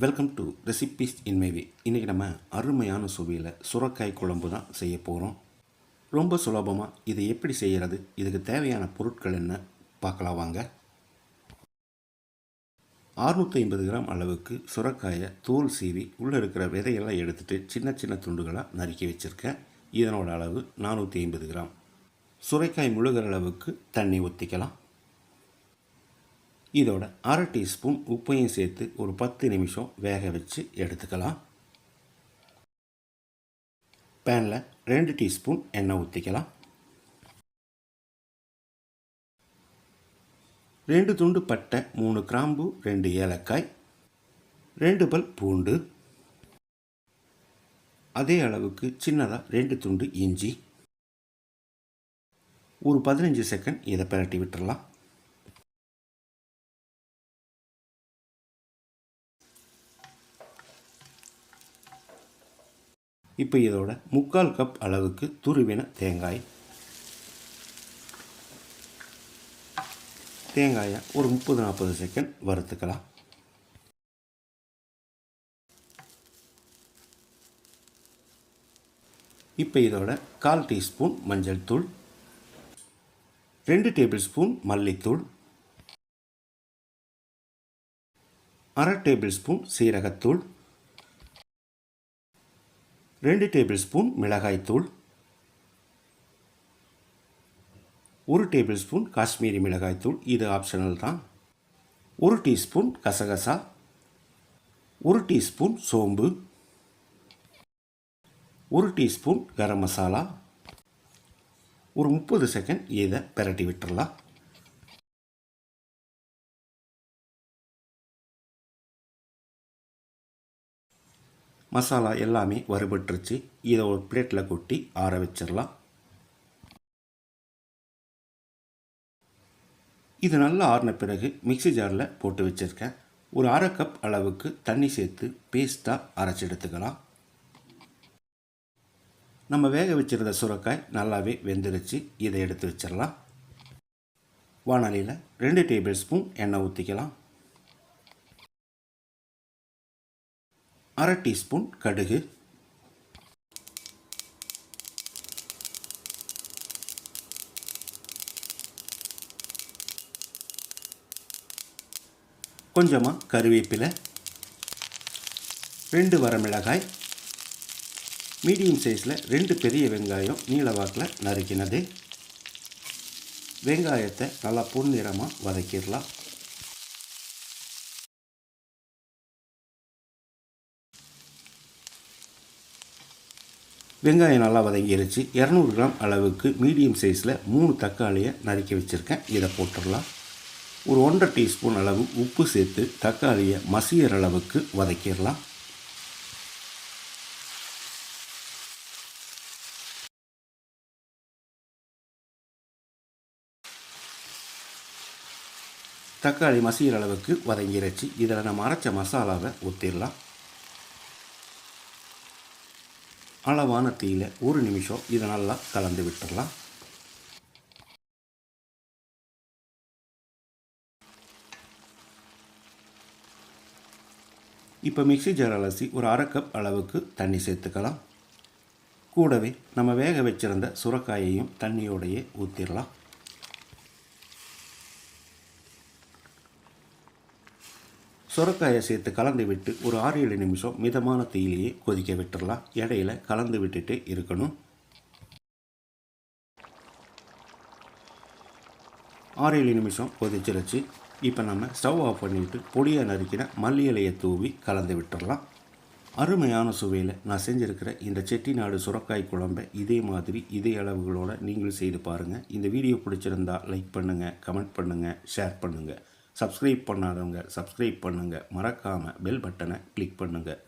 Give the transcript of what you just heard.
Welcome to recipes in my way. இன்றைக்கி நம்ம அருமையான சுவையில் சுரைக்காய் குழம்பு தான் செய்ய போகிறோம். ரொம்ப சுலபமாக இதை எப்படி செய்கிறது, இதுக்கு தேவையான பொருட்கள் என்ன பார்க்கலாம் வாங்க. 650 கிராம் அளவுக்கு சுரைக்காயை தோல் சீவி உள்ளே இருக்கிற விதையெல்லாம் எடுத்துகிட்டு சின்ன சின்ன துண்டுகளாக நறுக்கி வச்சுருக்கேன். இதனோட அளவு 450 கிராம். சுரைக்காய் முழுகிற அளவுக்கு தண்ணி ஊற்றிக்கலாம். இதோட அரை டீஸ்பூன் உப்பையும் சேர்த்து ஒரு 10 நிமிஷம் வேக வச்சு எடுத்துக்கலாம். பேனில் 2 டீஸ்பூன் எண்ணெய் ஊற்றிக்கலாம். 2 துண்டு பட்டை, 3 கிராம்பு, 2 ஏலக்காய், 2 பல் பூண்டு, அதே அளவுக்கு சின்னதாக 2 துண்டு இஞ்சி, ஒரு 15 செகண்ட் இதை பிரட்டி விட்டுடலாம். இப்போ இதோட 3/4 கப் அளவுக்கு துருவின தேங்காயை ஒரு 30-40 செகண்ட் வறுத்துக்கலாம். இப்போ இதோட 1/4 டீஸ்பூன் மஞ்சள் தூள், 2 டேபிள் ஸ்பூன் மல்லித்தூள், 1/2 டேபிள் ஸ்பூன் சீரகத்தூள், 2 டேபிள் ஸ்பூன் மிளகாய்த்தூள், 1 டேபிள் ஸ்பூன் காஷ்மீரி மிளகாய்த்தூள், இது ஆப்ஷனல் தான், 1 டீஸ்பூன் கசகசா, 1 டீஸ்பூன் சோம்பு, 1 டீஸ்பூன் கரம் மசாலா. ஒரு 30 செகண்ட் இதை பிரட்டி விட்டுடலாம். மசாலா எல்லாமே வறுபட்டுருச்சு. இதை ஒரு பிளேட்டில் கொட்டி ஆற வச்சிடலாம். இது நல்லா ஆறின பிறகு மிக்ஸி ஜாரில் போட்டு வச்சுருக்கேன். ஒரு அரை கப் அளவுக்கு தண்ணி சேர்த்து பேஸ்ட்டாக அரைச்சி எடுத்துக்கலாம். நம்ம வேக வச்சுருந்த சுரைக்காய் நல்லாவே வெந்துருச்சு. இதை எடுத்து வச்சிடலாம். வாணலியில் 2 டேபிள் ஸ்பூன் எண்ணெய் ஊற்றிக்கலாம். அரை டீஸ்பூன் கடுகு, கொஞ்சமாக கருவேப்பிலை, 2 வரமிளகாய், மீடியம் சைஸில் 2 பெரிய வெங்காயம் நீளவாக்கில் நறுக்கினது. வெங்காயத்தை நல்லா பொன்னிறமாக வதக்கிடலாம். வெங்காயம் நல்லா வதங்கிருச்சு. 200 கிராம் அளவுக்கு மீடியம் சைஸில் 3 தக்காளியை நறுக்கி வச்சுருக்கேன். இதை போட்டுடலாம். ஒரு 1/2 டீஸ்பூன் அளவு உப்பு சேர்த்து தக்காளியை மசிகிற அளவுக்கு வதக்கிடலாம். தக்காளி மசிகிற அளவுக்கு வதங்கிருச்சு. இதில் நம்ம அரைச்ச மசாலாவை ஊற்றிடலாம். அளவான தீயில 1 நிமிஷம் இதை நல்லா கலந்து விட்டுடலாம். இப்போ மிக்ஸி ஜார் அலசி ஒரு அரை கப் அளவுக்கு தண்ணி சேர்த்துக்கலாம். கூடவே நம்ம வேக வச்சிருந்த சுரைக்காயையும் தண்ணியோடையே ஊற்றிடலாம். சுரைக்காயை சேர்த்து கலந்து விட்டு ஒரு 6-7 நிமிஷம் மிதமான தீயிலேயே கொதிக்க விட்டுடலாம். இடையில கலந்து விட்டுட்டே இருக்கணும். 6-7 நிமிஷம் கொதிச்சிருச்சு. இப்போ நம்ம ஸ்டவ் ஆஃப் பண்ணிவிட்டு பொடியாக நறுக்கின மல்லி இலையை தூவி கலந்து விட்டுடலாம். அருமையான சுவையில் நான் செஞ்சுருக்கிற இந்த செட்டிநாடு சுரைக்காய் குழம்பை இதே மாதிரி இதே அளவுகளோடு நீங்களும் செய்து பாருங்கள். இந்த வீடியோ பிடிச்சிருந்தால் லைக் பண்ணுங்கள், கமெண்ட் பண்ணுங்கள், ஷேர் பண்ணுங்கள். சப்ஸ்கிரைப் பண்ணாதவங்க சப்ஸ்கிரைப் பண்ணுங்கள். மறக்காமல் பெல் பட்டனை கிளிக் பண்ணுங்கள்.